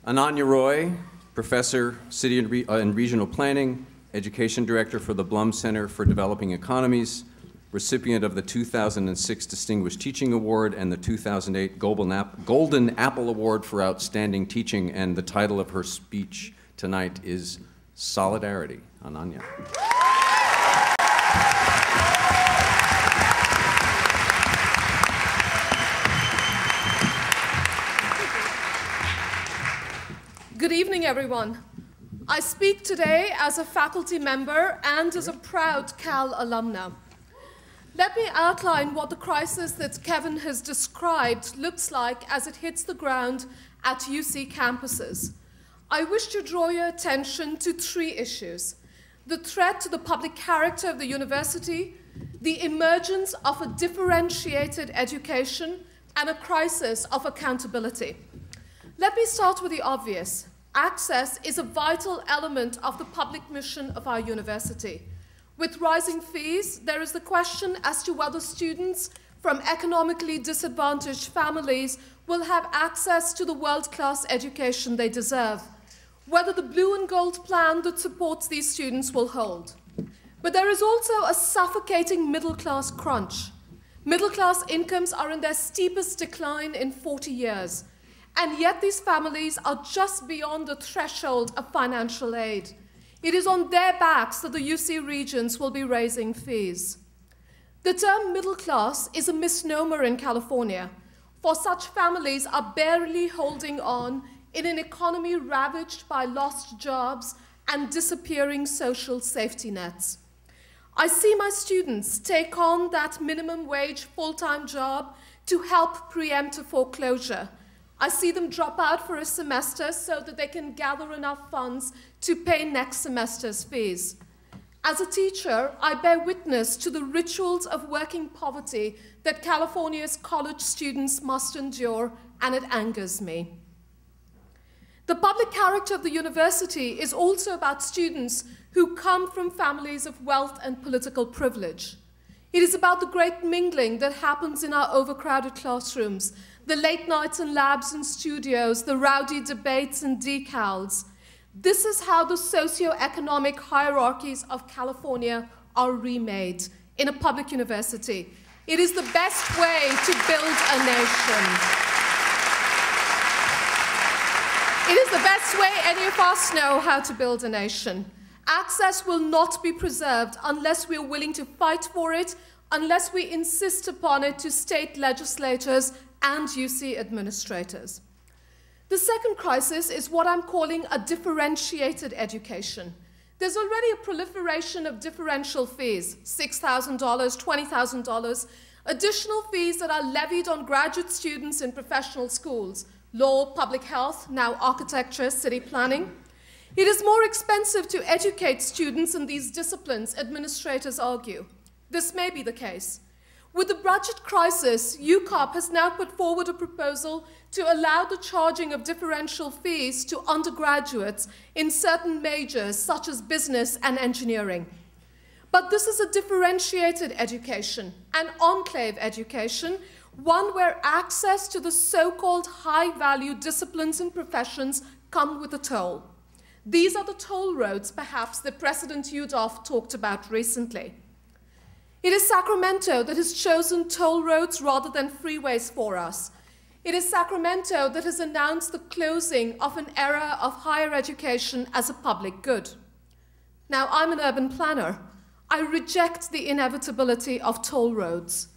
Ananya Roy, Professor, City and Regional Planning, Education Director for the Blum Center for Developing Economies, recipient of the 2006 Distinguished Teaching Award and the 2008 Golden Apple Award for Outstanding Teaching, and the title of her speech tonight is Solidarity. Ananya. Good evening, everyone. I speak today as a faculty member and as a proud Cal alumna. Let me outline what the crisis that Kevin has described looks like as it hits the ground at UC campuses. I wish to draw your attention to three issues: the threat to the public character of the university, the emergence of a differentiated education, and a crisis of accountability. Let me start with the obvious. Access is a vital element of the public mission of our university. With rising fees, there is the question as to whether students from economically disadvantaged families will have access to the world-class education they deserve, whether the blue and gold plan that supports these students will hold. But there is also a suffocating middle-class crunch. Middle-class incomes are in their steepest decline in 40 years. And yet these families are just beyond the threshold of financial aid. It is on their backs that the UC Regents will be raising fees. The term middle class is a misnomer in California, for such families are barely holding on in an economy ravaged by lost jobs and disappearing social safety nets. I see my students take on that minimum wage full-time job to help preempt a foreclosure. I see them drop out for a semester so that they can gather enough funds to pay next semester's fees. As a teacher, I bear witness to the rituals of working poverty that California's college students must endure, and it angers me. The public character of the university is also about students who come from families of wealth and political privilege. It is about the great mingling that happens in our overcrowded classrooms, the late nights in labs and studios, the rowdy debates and decals. This is how the socioeconomic hierarchies of California are remade in a public university. It is the best way to build a nation. It is the best way any of us know how to build a nation. Access will not be preserved unless we are willing to fight for it, unless we insist upon it to state legislators and UC administrators. The second crisis is what I'm calling a differentiated education. There's already a proliferation of differential fees, $6,000, $20,000, additional fees that are levied on graduate students in professional schools, law, public health, now architecture, city planning. It is more expensive to educate students in these disciplines, administrators argue. This may be the case. With the budget crisis, UCOP has now put forward a proposal to allow the charging of differential fees to undergraduates in certain majors such as business and engineering. But this is a differentiated education, an enclave education, one where access to the so-called high-value disciplines and professions come with a toll. These are the toll roads, perhaps, that President Yudof talked about recently. It is Sacramento that has chosen toll roads rather than freeways for us. It is Sacramento that has announced the closing of an era of higher education as a public good. Now, I'm an urban planner. I reject the inevitability of toll roads.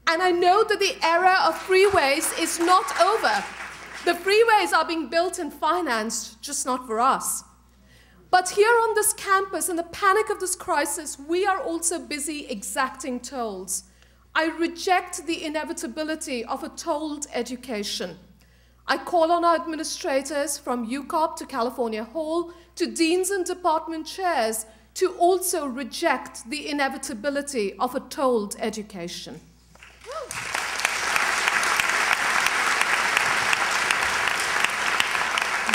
And I know that the era of freeways is not over. The freeways are being built and financed, just not for us. But here on this campus, in the panic of this crisis, we are also busy exacting tolls. I reject the inevitability of a tolled education. I call on our administrators from UCOP to California Hall to deans and department chairs to also reject the inevitability of a tolled education.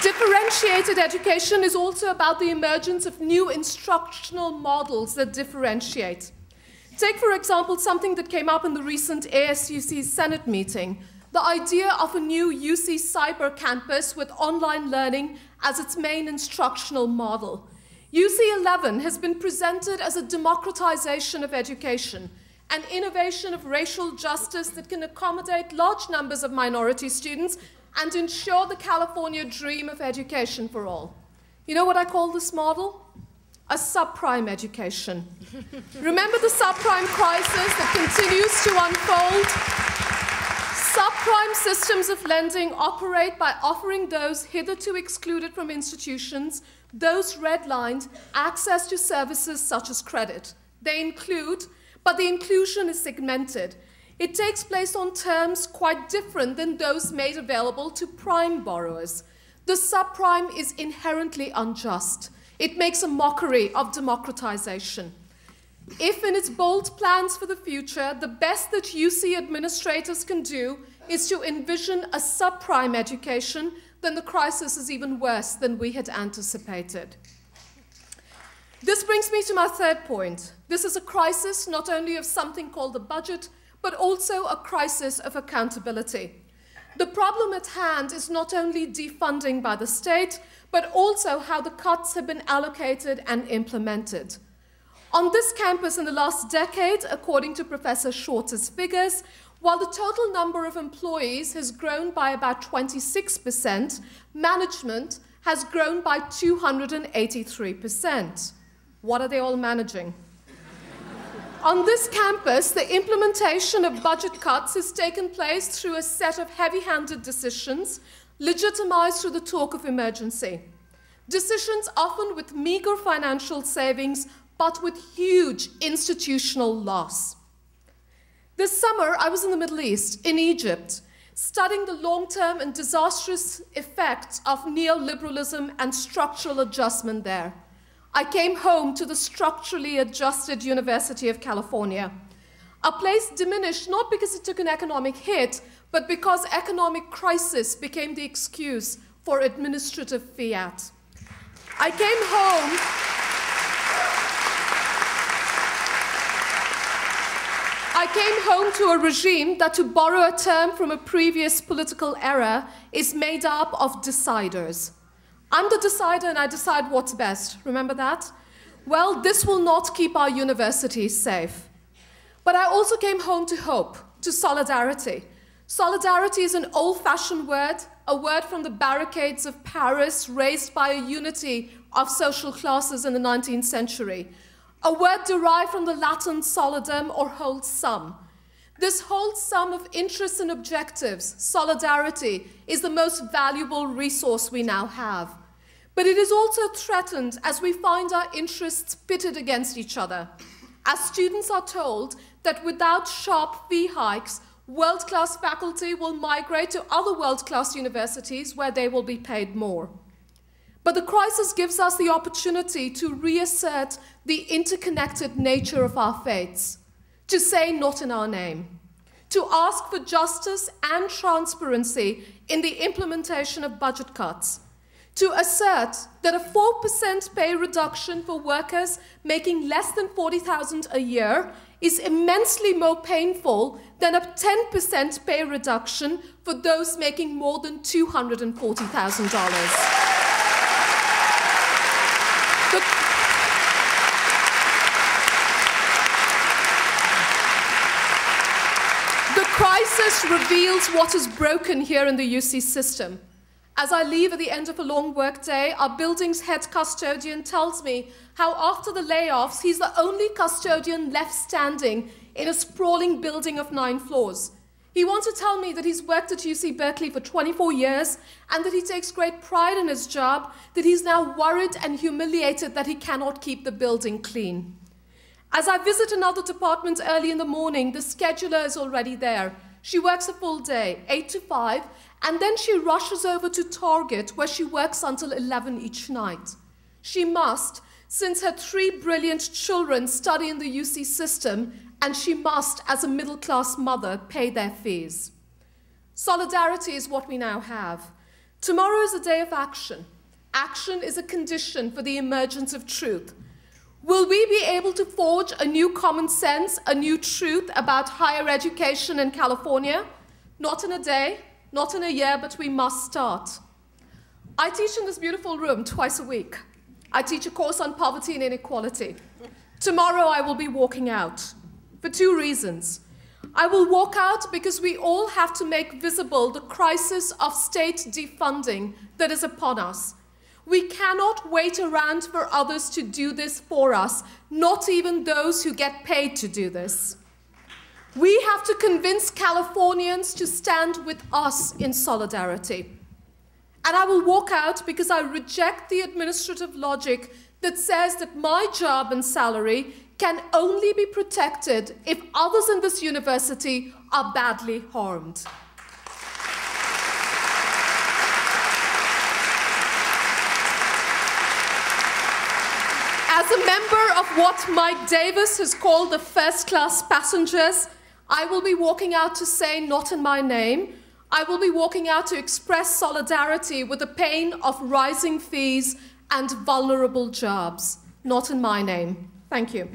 Differentiated education is also about the emergence of new instructional models that differentiate. Take, for example, something that came up in the recent ASUC Senate meeting, the idea of a new UC cyber campus with online learning as its main instructional model. UC 11 has been presented as a democratization of education, an innovation of racial justice that can accommodate large numbers of minority students and ensure the California dream of education for all. You know what I call this model? A subprime education. Remember the subprime crisis that continues to unfold? Subprime systems of lending operate by offering those hitherto excluded from institutions, those redlined, access to services such as credit. They include, but the inclusion is segmented. It takes place on terms quite different than those made available to prime borrowers. The subprime is inherently unjust. It makes a mockery of democratization. If in its bold plans for the future, the best that UC administrators can do is to envision a subprime education, then the crisis is even worse than we had anticipated. This brings me to my third point. This is a crisis not only of something called the budget, but also a crisis of accountability. The problem at hand is not only defunding by the state, but also how the cuts have been allocated and implemented. On this campus in the last decade, according to Professor Shorter's figures, while the total number of employees has grown by about 26%, management has grown by 283%. What are they all managing? On this campus, the implementation of budget cuts has taken place through a set of heavy-handed decisions, legitimized through the talk of emergency. Decisions often with meager financial savings, but with huge institutional loss. This summer, I was in the Middle East, in Egypt, studying the long-term and disastrous effects of neoliberalism and structural adjustment there. I came home to the structurally adjusted University of California, a place diminished not because it took an economic hit, but because economic crisis became the excuse for administrative fiat. I came home to a regime that, to borrow a term from a previous political era, is made up of deciders. I'm the decider and I decide what's best. Remember that? Well, this will not keep our universities safe. But I also came home to hope, to solidarity. Solidarity is an old-fashioned word, a word from the barricades of Paris raised by a unity of social classes in the 19th century. A word derived from the Latin solidum, or whole sum. This whole sum of interests and objectives, solidarity, is the most valuable resource we now have. But it is also threatened as we find our interests pitted against each other. As students are told that without sharp fee hikes, world-class faculty will migrate to other world-class universities where they will be paid more. But the crisis gives us the opportunity to reassert the interconnected nature of our fates, to say not in our name, to ask for justice and transparency in the implementation of budget cuts, to assert that a 4% pay reduction for workers making less than $40,000 a year is immensely more painful than a 10% pay reduction for those making more than $240,000. The crisis reveals what is broken here in the UC system. As I leave at the end of a long workday, our building's head custodian tells me how after the layoffs, he's the only custodian left standing in a sprawling building of 9 floors. He wants to tell me that he's worked at UC Berkeley for 24 years and that he takes great pride in his job, that he's now worried and humiliated that he cannot keep the building clean. As I visit another department early in the morning, the scheduler is already there. She works a full day, 8 to 5, and then she rushes over to Target, where she works until 11 each night. She must, since her 3 brilliant children study in the UC system, and she must, as a middle-class mother, pay their fees. Solidarity is what we now have. Tomorrow is a day of action. Action is a condition for the emergence of truth. Will we be able to forge a new common sense, a new truth about higher education in California? not in a day, not in a year, but we must start. I teach in this beautiful room twice a week. I teach a course on poverty and inequality. Tomorrow I will be walking out for 2 reasons. I will walk out because we all have to make visible the crisis of state defunding that is upon us. We cannot wait around for others to do this for us, not even those who get paid to do this. We have to convince Californians to stand with us in solidarity. And I will walk out because I reject the administrative logic that says that my job and salary can only be protected if others in this university are badly harmed. As a member of what Mike Davis has called the first-class passengers, I will be walking out to say, not in my name. I will be walking out to express solidarity with the pain of rising fees and vulnerable jobs, not in my name. Thank you.